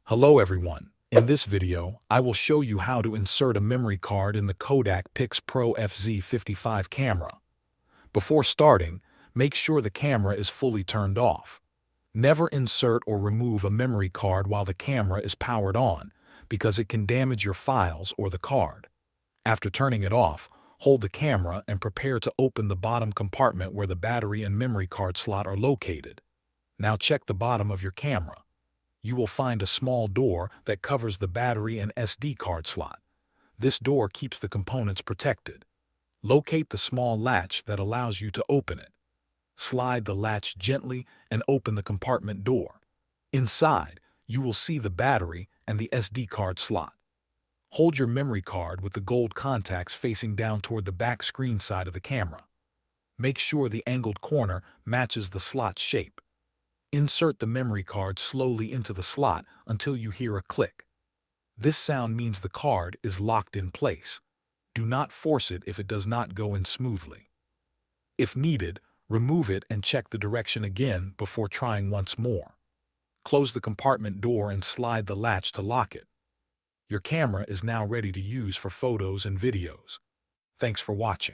Hello everyone. In this video, I will show you how to insert a memory card in the Kodak PIXPRO FZ55 camera. Before starting, make sure the camera is fully turned off. Never insert or remove a memory card while the camera is powered on, because it can damage your files or the card. After turning it off, hold the camera and prepare to open the bottom compartment where the battery and memory card slot are located. Now check the bottom of your camera. You will find a small door that covers the battery and SD card slot. This door keeps the components protected. Locate the small latch that allows you to open it. Slide the latch gently and open the compartment door. Inside, you will see the battery and the SD card slot. Hold your memory card with the gold contacts facing down toward the back screen side of the camera. Make sure the angled corner matches the slot shape. Insert the memory card slowly into the slot until you hear a click. This sound means the card is locked in place. Do not force it if it does not go in smoothly. If needed, remove it and check the direction again before trying once more. Close the compartment door and slide the latch to lock it. Your camera is now ready to use for photos and videos. Thanks for watching.